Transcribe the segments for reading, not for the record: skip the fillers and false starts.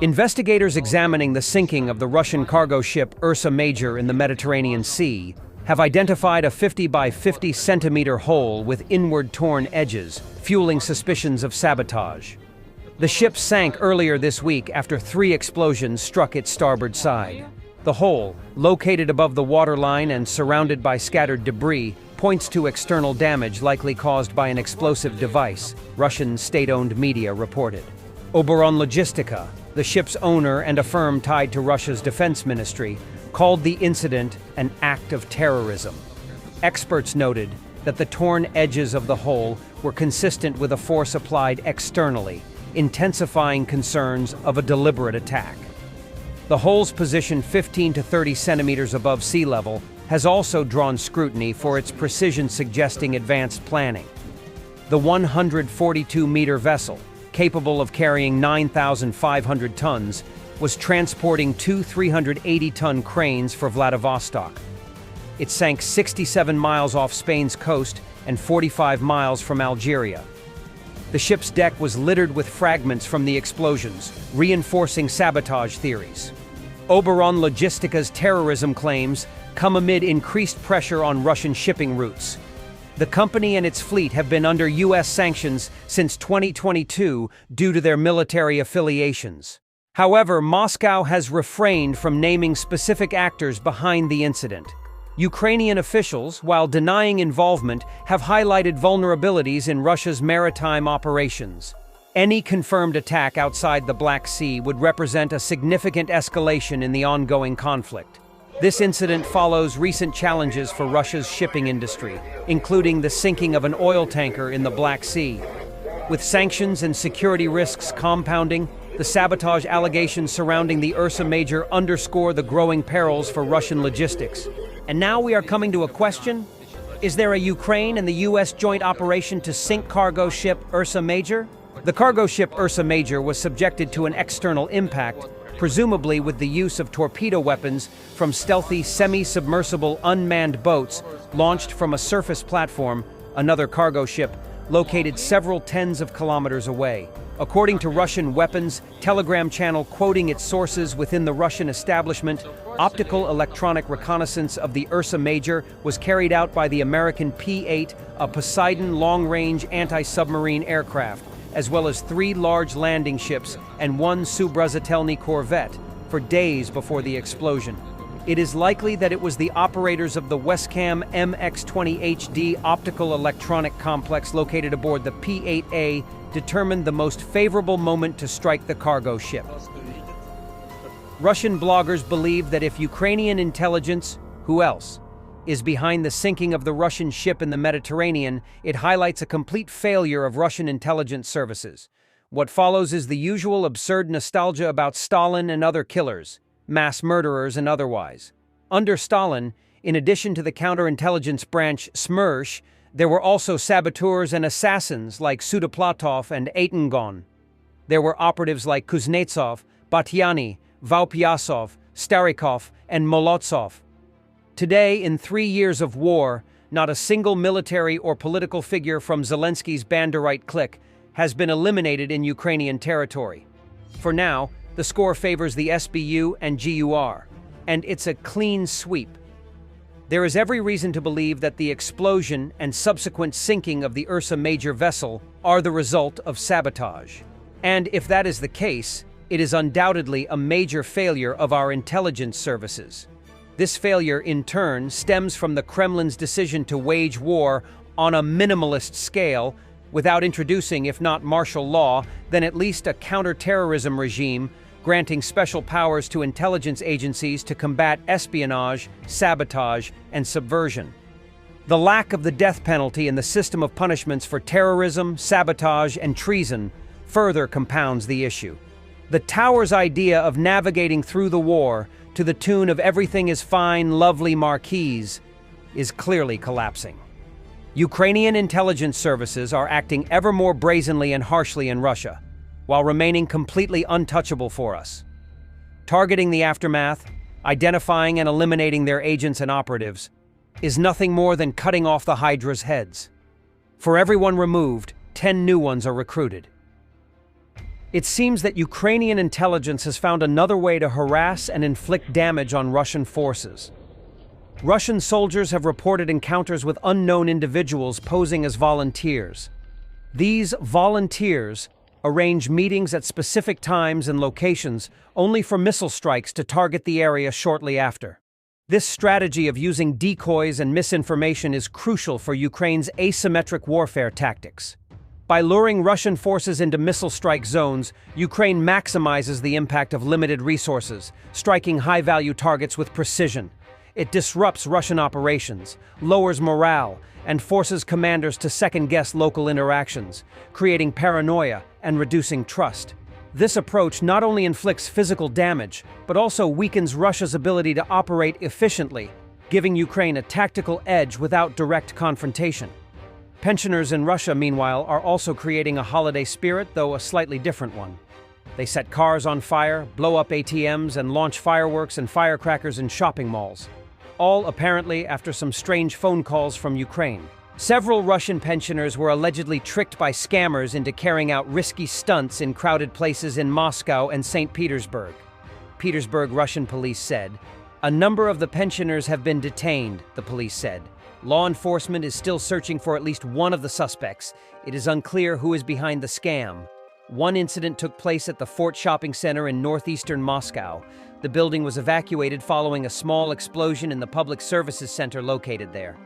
Investigators examining the sinking of the Russian cargo ship Ursa Major in the Mediterranean Sea have identified a 50 by 50 centimeter hole with inward torn edges, fueling suspicions of sabotage. The ship sank earlier this week after 3 explosions struck its starboard side. The hole, located above the waterline and surrounded by scattered debris, points to external damage likely caused by an explosive device, Russian state-owned media reported. Oberon Logistica, the ship's owner and a firm tied to Russia's defense ministry, called the incident an act of terrorism. Experts noted that the torn edges of the hole were consistent with a force applied externally, intensifying concerns of a deliberate attack. The hole's position 15 to 30 centimeters above sea level has also drawn scrutiny for its precision, suggesting advanced planning. The 142-meter vessel, capable of carrying 9,500 tons, was transporting 2 380-ton cranes for Vladivostok. It sank 67 miles off Spain's coast and 45 miles from Algeria. The ship's deck was littered with fragments from the explosions, reinforcing sabotage theories. Oberon Logistica's terrorism claims come amid increased pressure on Russian shipping routes. The company and its fleet have been under U.S. sanctions since 2022 due to their military affiliations. However, Moscow has refrained from naming specific actors behind the incident. Ukrainian officials, while denying involvement, have highlighted vulnerabilities in Russia's maritime operations. Any confirmed attack outside the Black Sea would represent a significant escalation in the ongoing conflict. This incident follows recent challenges for Russia's shipping industry, including the sinking of an oil tanker in the Black Sea. With sanctions and security risks compounding, the sabotage allegations surrounding the Ursa Major underscore the growing perils for Russian logistics. And now we are coming to a question. Is there a Ukraine and the U.S. joint operation to sink cargo ship Ursa Major? The cargo ship Ursa Major was subjected to an external impact, presumably with the use of torpedo weapons from stealthy semi-submersible unmanned boats launched from a surface platform, another cargo ship, located several tens of kilometers away. According to Russian weapons Telegram channel quoting its sources within the Russian establishment, optical electronic reconnaissance of the Ursa Major was carried out by the American P-8, a Poseidon long-range anti-submarine aircraft, as well as 3 large landing ships and 1 Subrozatelny corvette, for days before the explosion. It is likely that it was the operators of the Westcam MX-20HD optical electronic complex located aboard the P-8A determined the most favorable moment to strike the cargo ship. Russian bloggers believe that if Ukrainian intelligence, who else, is behind the sinking of the Russian ship in the Mediterranean, it highlights a complete failure of Russian intelligence services. What follows is the usual absurd nostalgia about Stalin and other killers, mass murderers and otherwise. Under Stalin, in addition to the counterintelligence branch SMERSH, there were also saboteurs and assassins like Sudoplatov and Aitengon. There were operatives like Kuznetsov, Batyani, Vaupyasov, Starikov, and Molotov. Today, in 3 years of war, not a single military or political figure from Zelensky's Banderite clique has been eliminated in Ukrainian territory. For now, the score favors the SBU and GUR, and it's a clean sweep. There is every reason to believe that the explosion and subsequent sinking of the Ursa Major vessel are the result of sabotage. And if that is the case, it is undoubtedly a major failure of our intelligence services. This failure, in turn, stems from the Kremlin's decision to wage war on a minimalist scale without introducing, if not martial law, then at least a counter-terrorism regime, granting special powers to intelligence agencies to combat espionage, sabotage, and subversion. The lack of the death penalty in the system of punishments for terrorism, sabotage, and treason further compounds the issue. The Tower's idea of navigating through the war to the tune of "everything is fine, lovely marquise" is clearly collapsing. Ukrainian intelligence services are acting ever more brazenly and harshly in Russia, while remaining completely untouchable for us. Targeting the aftermath, identifying and eliminating their agents and operatives, is nothing more than cutting off the Hydra's heads. For every one removed, 10 new ones are recruited. It seems that Ukrainian intelligence has found another way to harass and inflict damage on Russian forces. Russian soldiers have reported encounters with unknown individuals posing as volunteers. These volunteers arrange meetings at specific times and locations only for missile strikes to target the area shortly after. This strategy of using decoys and misinformation is crucial for Ukraine's asymmetric warfare tactics. By luring Russian forces into missile strike zones, Ukraine maximizes the impact of limited resources, striking high-value targets with precision. It disrupts Russian operations, lowers morale, and forces commanders to second-guess local interactions, creating paranoia and reducing trust. This approach not only inflicts physical damage, but also weakens Russia's ability to operate efficiently, giving Ukraine a tactical edge without direct confrontation. Pensioners in Russia, meanwhile, are also creating a holiday spirit, though a slightly different one. They set cars on fire, blow up ATMs, and launch fireworks and firecrackers in shopping malls, all apparently after some strange phone calls from Ukraine. Several Russian pensioners were allegedly tricked by scammers into carrying out risky stunts in crowded places in Moscow and St. Petersburg. Petersburg Russian police said. A number of the pensioners have been detained, the police said. Law enforcement is still searching for at least one of the suspects. It is unclear who is behind the scam. One incident took place at the Fort Shopping Center in northeastern Moscow. The building was evacuated following a small explosion in the public services center located there.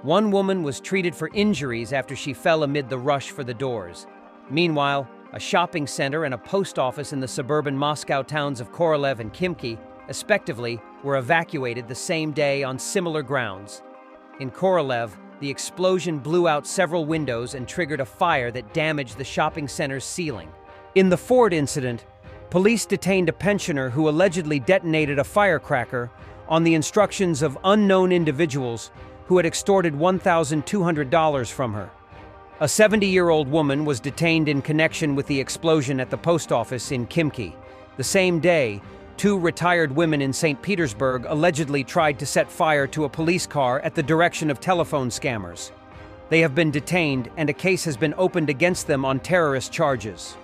One woman was treated for injuries after she fell amid the rush for the doors. Meanwhile, a shopping center and a post office in the suburban Moscow towns of Korolev and Khimki, respectively, were evacuated the same day on similar grounds. In Korolev, the explosion blew out several windows and triggered a fire that damaged the shopping center's ceiling. In the Ford incident, police detained a pensioner who allegedly detonated a firecracker on the instructions of unknown individuals who had extorted $1,200 from her. A 70-year-old woman was detained in connection with the explosion at the post office in Khimki. The same day, 2 retired women in St. Petersburg allegedly tried to set fire to a police car at the direction of telephone scammers. They have been detained, and a case has been opened against them on terrorist charges.